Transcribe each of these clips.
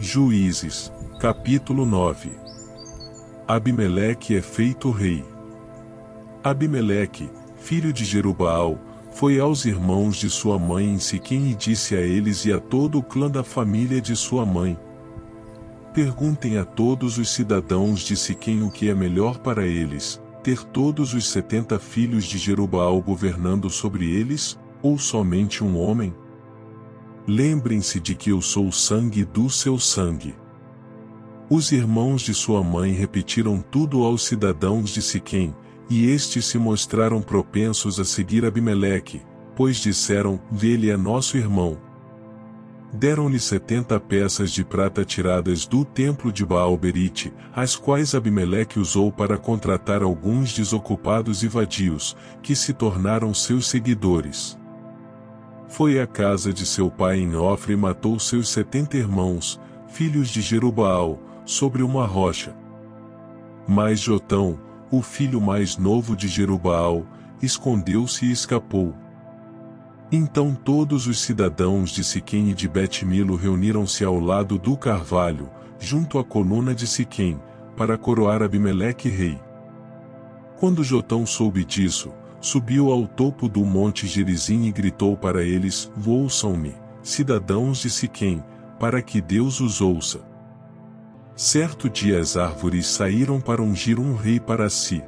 Juízes, capítulo 9. Abimeleque é feito rei. Abimeleque, filho de Jerubaal, foi aos irmãos de sua mãe em Siquém e disse a eles e a todo o clã da família de sua mãe: perguntem a todos os cidadãos de Siquém o que é melhor para eles, ter todos os 70 filhos de Jerubaal governando sobre eles, ou somente um homem? Lembrem-se de que eu sou o sangue do seu sangue. Os irmãos de sua mãe repetiram tudo aos cidadãos de Siquém, e estes se mostraram propensos a seguir Abimeleque, pois disseram: ele é nosso irmão. Deram-lhe 70 peças de prata tiradas do templo de Baal-Berite, as quais Abimeleque usou para contratar alguns desocupados e vadios, que se tornaram seus seguidores. Foi à casa de seu pai em Ofra e matou seus 70 irmãos, filhos de Jerubaal, sobre uma rocha. Mas Jotão, o filho mais novo de Jerubaal, escondeu-se e escapou. Então todos os cidadãos de Siquém e de Bet-Milo reuniram-se ao lado do carvalho, junto à coluna de Siquém, para coroar Abimeleque rei. Quando Jotão soube disso, subiu ao topo do monte Gerizim e gritou para eles: ouçam-me, cidadãos de Siquém, para que Deus os ouça. Certo dia as árvores saíram para ungir um rei para si.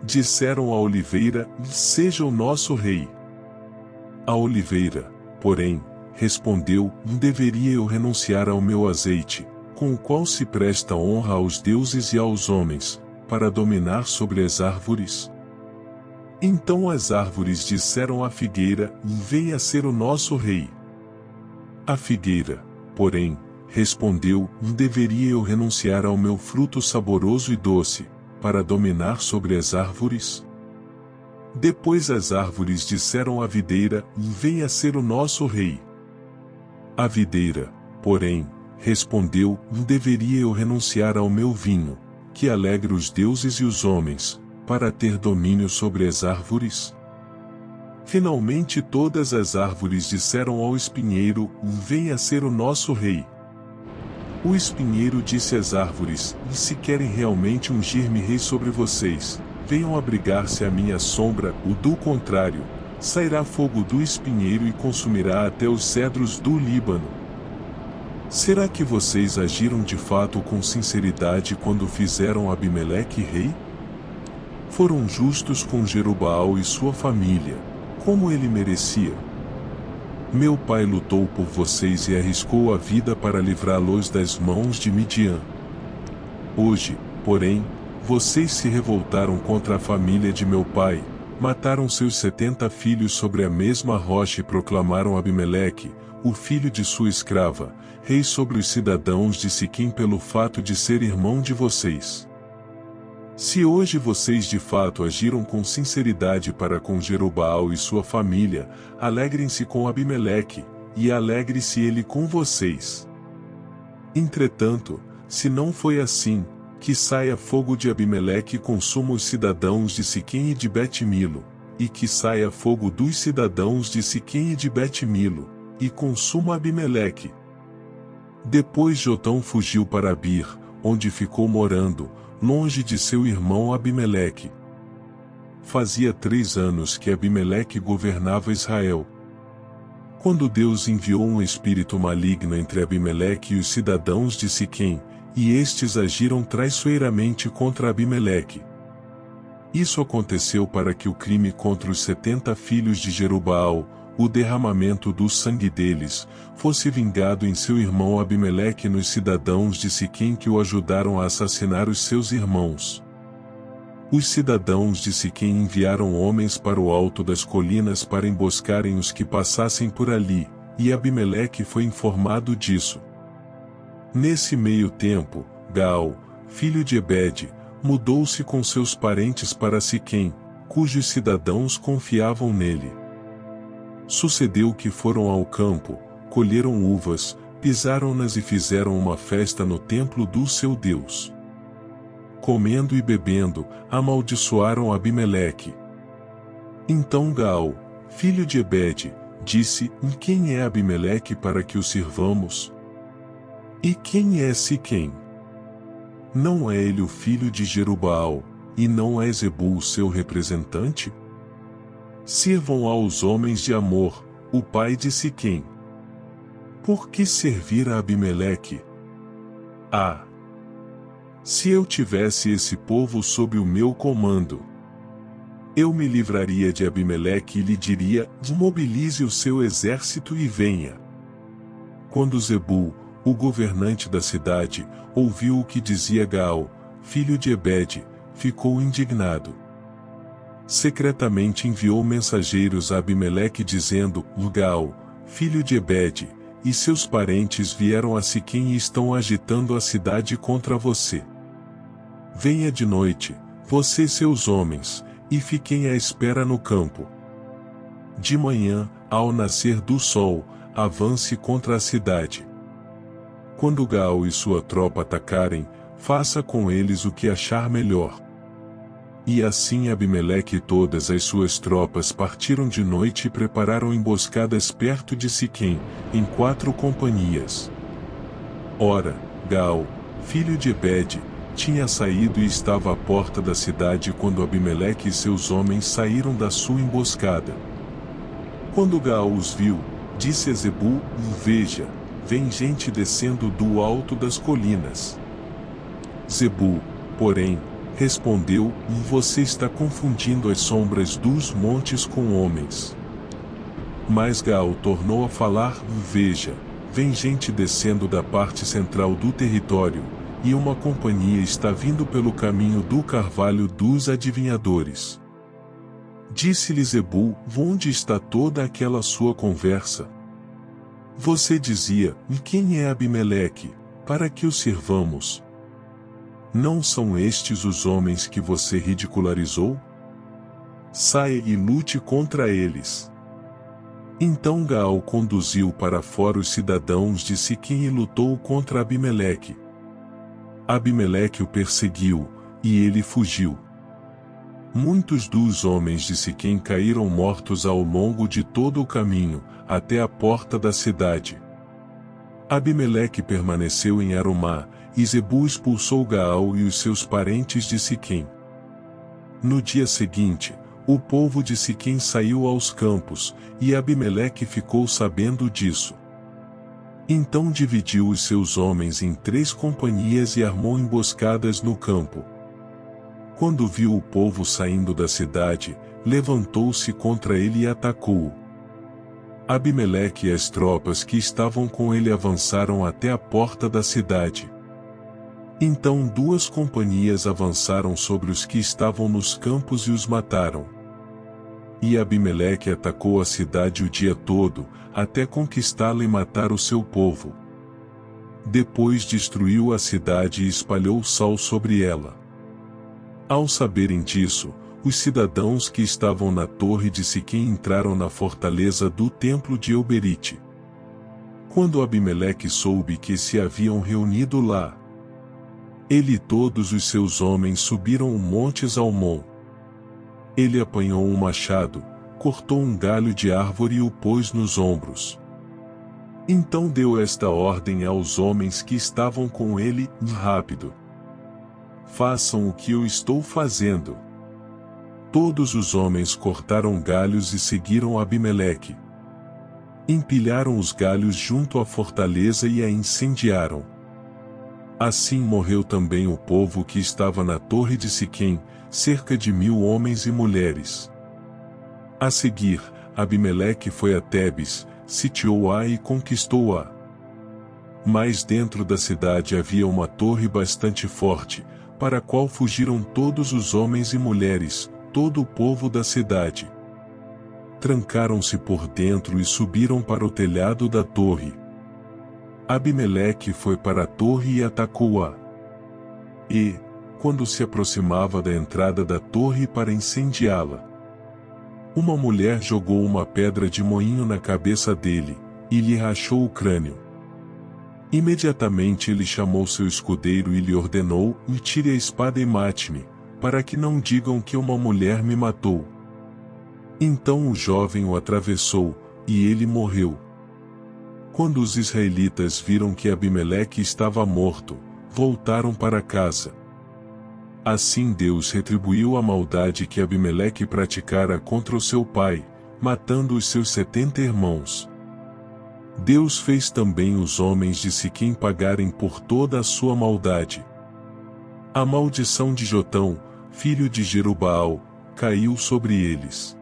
Disseram à oliveira: seja o nosso rei. A oliveira, porém, respondeu: deveria eu renunciar ao meu azeite, com o qual se presta honra aos deuses e aos homens, para dominar sobre as árvores? Então as árvores disseram à figueira: venha ser o nosso rei. A figueira, porém, respondeu: deveria eu renunciar ao meu fruto saboroso e doce, para dominar sobre as árvores? Depois as árvores disseram à videira: venha ser o nosso rei. A videira, porém, respondeu: deveria eu renunciar ao meu vinho, que alegra os deuses e os homens, para ter domínio sobre as árvores? Finalmente todas as árvores disseram ao espinheiro: venha ser o nosso rei. O espinheiro disse às árvores: se querem realmente ungir-me rei sobre vocês, venham abrigar-se à minha sombra, ou do contrário, sairá fogo do espinheiro e consumirá até os cedros do Líbano. Será que vocês agiram de fato com sinceridade quando fizeram Abimeleque rei? Foram justos com Jerubaal e sua família, como ele merecia. Meu pai lutou por vocês e arriscou a vida para livrá-los das mãos de Midian. Hoje, porém, vocês se revoltaram contra a família de meu pai, mataram seus 70 filhos sobre a mesma rocha e proclamaram Abimeleque, o filho de sua escrava, rei sobre os cidadãos de Siquém pelo fato de ser irmão de vocês. Se hoje vocês de fato agiram com sinceridade para com Jerubaal e sua família, alegrem-se com Abimeleque, e alegre-se ele com vocês. Entretanto, se não foi assim, que saia fogo de Abimeleque e consuma os cidadãos de Siquém e de Bet-Milo, e que saia fogo dos cidadãos de Siquém e de Bet-Milo, e consuma Abimeleque. Depois Jotão fugiu para Abir, onde ficou morando, longe de seu irmão Abimeleque. Fazia 3 anos que Abimeleque governava Israel. Quando Deus enviou um espírito maligno entre Abimeleque e os cidadãos de Siquém, e estes agiram traiçoeiramente contra Abimeleque. Isso aconteceu para que o crime contra os 70 filhos de Jerubaal, o derramamento do sangue deles, fosse vingado em seu irmão Abimeleque e nos cidadãos de Siquém que o ajudaram a assassinar os seus irmãos. Os cidadãos de Siquém enviaram homens para o alto das colinas para emboscarem os que passassem por ali, e Abimeleque foi informado disso. Nesse meio tempo, Gaal, filho de Ebed, mudou-se com seus parentes para Siquém, cujos cidadãos confiavam nele. Sucedeu que foram ao campo, colheram uvas, pisaram-nas e fizeram uma festa no templo do seu Deus. Comendo e bebendo, amaldiçoaram Abimeleque. Então Gaal, filho de Ebed, disse: quem é Abimeleque para que o sirvamos? E quem é Siquém? Não é ele o filho de Jerubaal, e não é Zebul seu representante? Sirvam aos homens de Amor, o pai de Siquém. Por que servir a Abimeleque? Ah! Se eu tivesse esse povo sob o meu comando, eu me livraria de Abimeleque e lhe diria: mobilize o seu exército e venha. Quando Zebul, o governante da cidade, ouviu o que dizia Gaal, filho de Ebede, ficou indignado. Secretamente enviou mensageiros a Abimeleque dizendo: Gaal, filho de Ebede, e seus parentes vieram a Siquém e estão agitando a cidade contra você. Venha de noite, você e seus homens, e fiquem à espera no campo. De manhã, ao nascer do sol, avance contra a cidade. Quando Gaal e sua tropa atacarem, faça com eles o que achar melhor. E assim Abimeleque e todas as suas tropas partiram de noite e prepararam emboscadas perto de Siquém, em 4 companhias. Ora, Gaal, filho de Ebede, tinha saído e estava à porta da cidade quando Abimeleque e seus homens saíram da sua emboscada. Quando Gaal os viu, disse a Zebul: veja, vem gente descendo do alto das colinas. Zebul, porém, respondeu: você está confundindo as sombras dos montes com homens. Mas Gaal tornou a falar: veja, vem gente descendo da parte central do território, e uma companhia está vindo pelo caminho do carvalho dos adivinhadores. Disse-lhe Zebul: onde está toda aquela sua conversa? Você dizia: quem é Abimeleque, para que o sirvamos? Não são estes os homens que você ridicularizou? Saia e lute contra eles. Então Gaal conduziu para fora os cidadãos de Siquém e lutou contra Abimeleque. Abimeleque o perseguiu, e ele fugiu. Muitos dos homens de Siquém caíram mortos ao longo de todo o caminho, até a porta da cidade. Abimeleque permaneceu em Arumá, e Zebul expulsou Gaal e os seus parentes de Siquém. No dia seguinte, o povo de Siquém saiu aos campos, e Abimeleque ficou sabendo disso. Então dividiu os seus homens em 3 companhias e armou emboscadas no campo. Quando viu o povo saindo da cidade, levantou-se contra ele e atacou-o. Abimeleque e as tropas que estavam com ele avançaram até a porta da cidade. Então 2 companhias avançaram sobre os que estavam nos campos e os mataram. E Abimeleque atacou a cidade o dia todo, até conquistá-la e matar o seu povo. Depois destruiu a cidade e espalhou sal sobre ela. Ao saberem disso, os cidadãos que estavam na torre de Siquém entraram na fortaleza do templo de Euberite. Quando Abimeleque soube que se haviam reunido lá, ele e todos os seus homens subiram o monte Zalmon. Ele apanhou um machado, cortou um galho de árvore e o pôs nos ombros. Então deu esta ordem aos homens que estavam com ele: rápido! Façam o que eu estou fazendo. Todos os homens cortaram galhos e seguiram Abimeleque. Empilharam os galhos junto à fortaleza e a incendiaram. Assim morreu também o povo que estava na torre de Siquém, cerca de 1000 homens e mulheres. A seguir, Abimeleque foi a Tebes, sitiou-a e conquistou-a. Mas dentro da cidade havia uma torre bastante forte, para a qual fugiram todos os homens e mulheres, todo o povo da cidade. Trancaram-se por dentro e subiram para o telhado da torre. Abimeleque foi para a torre e atacou-a. E, quando se aproximava da entrada da torre para incendiá-la, uma mulher jogou uma pedra de moinho na cabeça dele, e lhe rachou o crânio. Imediatamente ele chamou seu escudeiro e lhe ordenou: tire a espada e mate-me, para que não digam que uma mulher me matou. Então o jovem o atravessou, e ele morreu. Quando os israelitas viram que Abimeleque estava morto, voltaram para casa. Assim Deus retribuiu a maldade que Abimeleque praticara contra o seu pai, matando os seus 70 irmãos. Deus fez também os homens de Siquém pagarem por toda a sua maldade. A maldição de Jotão, filho de Jerubaal, caiu sobre eles.